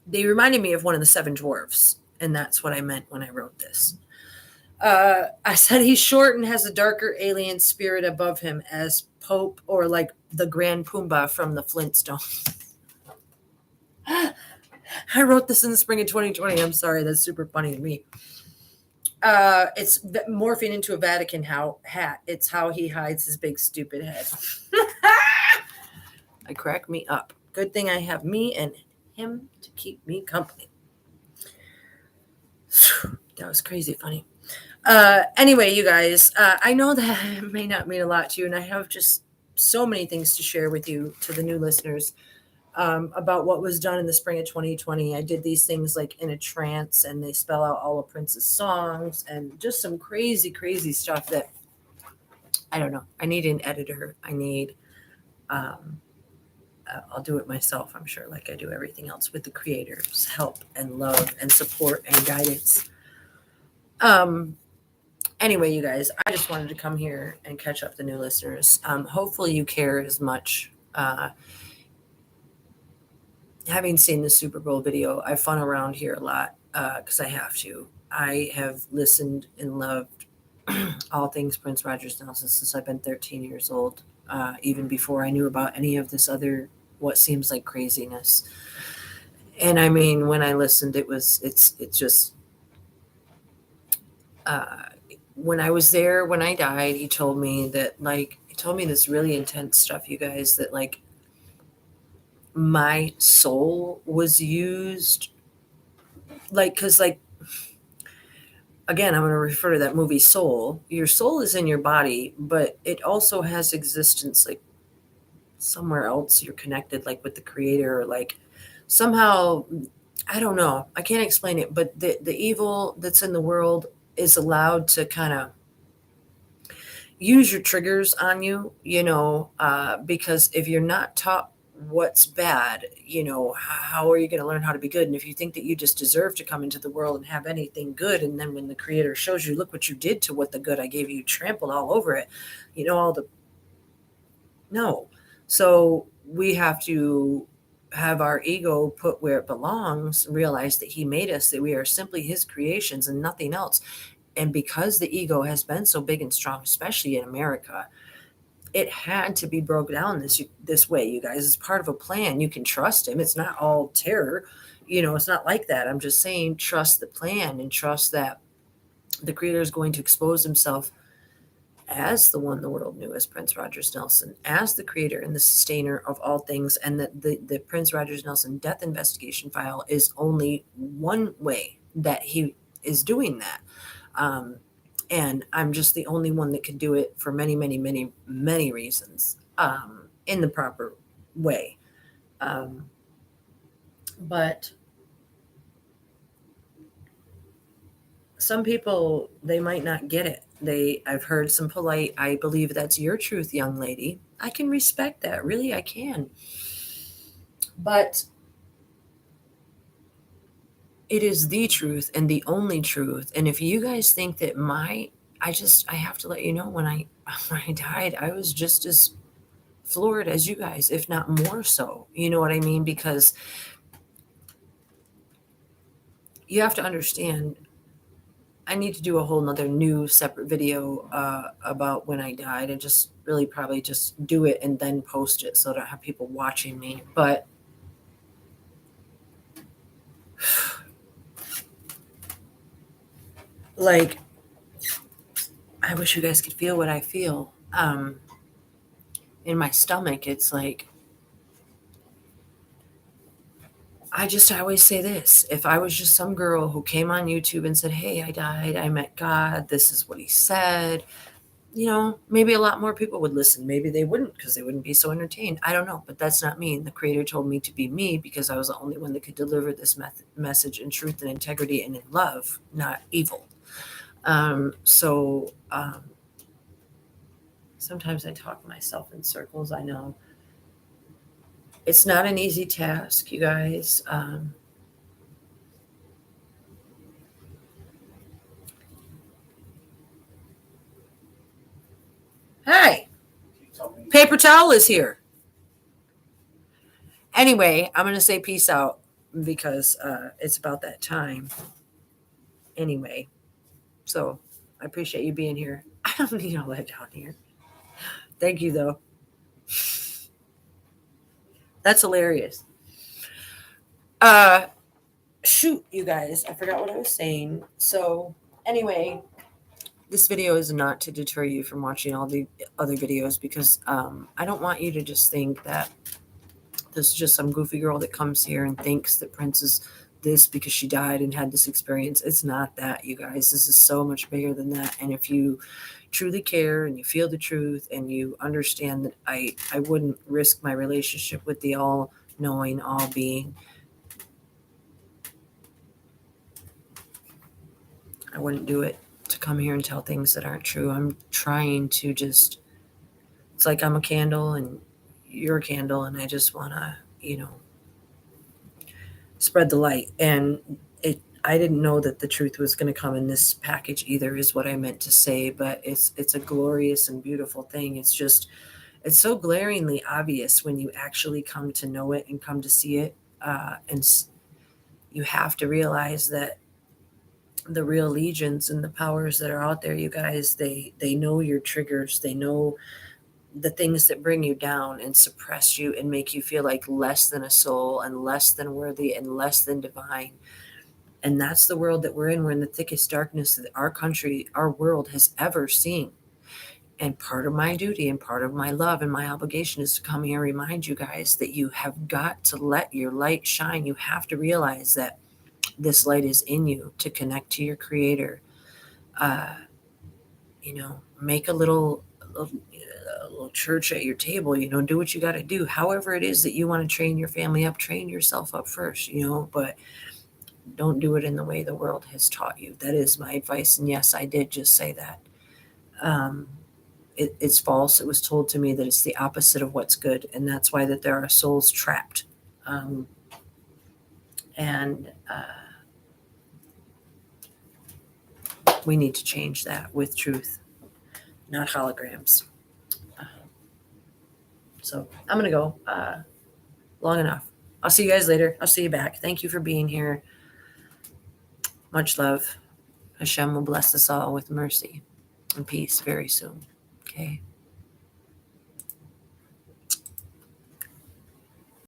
S1: they reminded me of one of the seven dwarves, and that's what I meant when I wrote this. I said he's short and has a darker alien spirit above him as Pope or like the Grand Pumbaa from the Flintstones. I wrote this in the spring of 2020. I'm sorry, that's super funny to me. It's morphing into a Vatican hat. It's how he hides his big stupid head. I crack me up. Good thing I have me and him to keep me company. That was crazy funny. Anyway, you guys, I know that may not mean a lot to you, and I have just so many things to share with you, to the new listeners, about what was done in the spring of 2020. I did these things like in a trance, and they spell out all of Prince's songs and just some crazy, crazy stuff that I don't know. I need an editor. I need, I'll do it myself, I'm sure, like I do everything else with the creator's help and love and support and guidance. Anyway, you guys, I just wanted to come here and catch up the new listeners. Hopefully you care as much. Having seen the Super Bowl video, I fun around here a lot because I have to. I have listened and loved all things Prince Rogers Nelson since I've been 13 years old, even before I knew about any of this other, what seems like craziness. And I mean, when I listened, it's just, when I was there, when I died, he told me this really intense stuff, you guys, that like my soul was used, like, because like, again, I'm going to refer to that movie Soul. Your soul is in your body, but it also has existence like somewhere else. You're connected like with the creator, or like somehow, I don't know, I can't explain it, but the evil that's in the world is allowed to kind of use your triggers on you, because if you're not taught what's bad, how are you going to learn how to be good? And if you think that you just deserve to come into the world and have anything good, and then when the creator shows you, look what you did to what the good I gave you, trampled all over it, no. So we have to have our ego put where it belongs, realize that he made us, that we are simply his creations and nothing else. And because the ego has been so big and strong, especially in America, it had to be broken down this way, you guys. It's part of a plan. You can trust him. It's not all terror. It's not like that. I'm just saying, trust the plan and trust that the creator is going to expose himself as the one the world knew as Prince Rogers Nelson, as the creator and the sustainer of all things, and that the Prince Rogers Nelson death investigation file is only one way that he is doing that. And I'm just the only one that could do it for many, many, many, many reasons, in the proper way. But some people, they might not get it. I've heard some polite, I believe that's your truth, young lady. I can respect that. Really, I can. But it is the truth and the only truth. And if you guys think that I have to let you know, when I died, I was just as floored as you guys, if not more so. You know what I mean? Because you have to understand, I need to do a whole nother new separate video about when I died, and just really probably just do it and then post it so I don't have people watching me. But like, I wish you guys could feel what I feel. In my stomach, it's like, I always say this. If I was just some girl who came on YouTube and said, hey, I died, I met God, this is what he said, maybe a lot more people would listen. Maybe they wouldn't, because they wouldn't be so entertained. I don't know, but that's not me. And the creator told me to be me because I was the only one that could deliver this message in truth and integrity and in love, not evil. Sometimes I talk myself in circles, I know. It's not an easy task, you guys. Hey, paper towel is here. Anyway, I'm going to say peace out because it's about that time. Anyway, so I appreciate you being here. I don't need all that down here. Thank you, though. That's hilarious. Shoot, you guys, I forgot what I was saying. So, anyway, this video is not to deter you from watching all the other videos because I don't want you to just think that this is just some goofy girl that comes here and thinks that Prince is this because she died and had this experience. It's not that, you guys. This is so much bigger than that. And if you truly care and you feel the truth and you understand that I wouldn't risk my relationship with the all-knowing, all-being, I wouldn't do it to come here and tell things that aren't true. I'm trying to just, it's like I'm a candle and you're a candle and I just want to, spread the light. And I didn't know that the truth was going to come in this package either, is what I meant to say, but it's a glorious and beautiful thing. It's just, it's so glaringly obvious when you actually come to know it and come to see it. And you have to realize that the real legions and the powers that are out there, you guys, they know your triggers. They know the things that bring you down and suppress you and make you feel like less than a soul and less than worthy and less than divine. And that's the world that we're in. We're in the thickest darkness that our country, our world has ever seen. And part of my duty and part of my love and my obligation is to come here and remind you guys that you have got to let your light shine. You have to realize that this light is in you to connect to your creator. Make a little church at your table, do what you got to do. However it is that you want to train your family up, train yourself up first, but don't do it in the way the world has taught you. That is my advice. And yes, I did just say that. It's false. It was told to me that it's the opposite of what's good. And that's why that there are souls trapped. We need to change that with truth, not holograms. So I'm going to go long enough. I'll see you guys later. I'll see you back. Thank you for being here. Much love. Hashem will bless us all with mercy and peace very soon. Okay.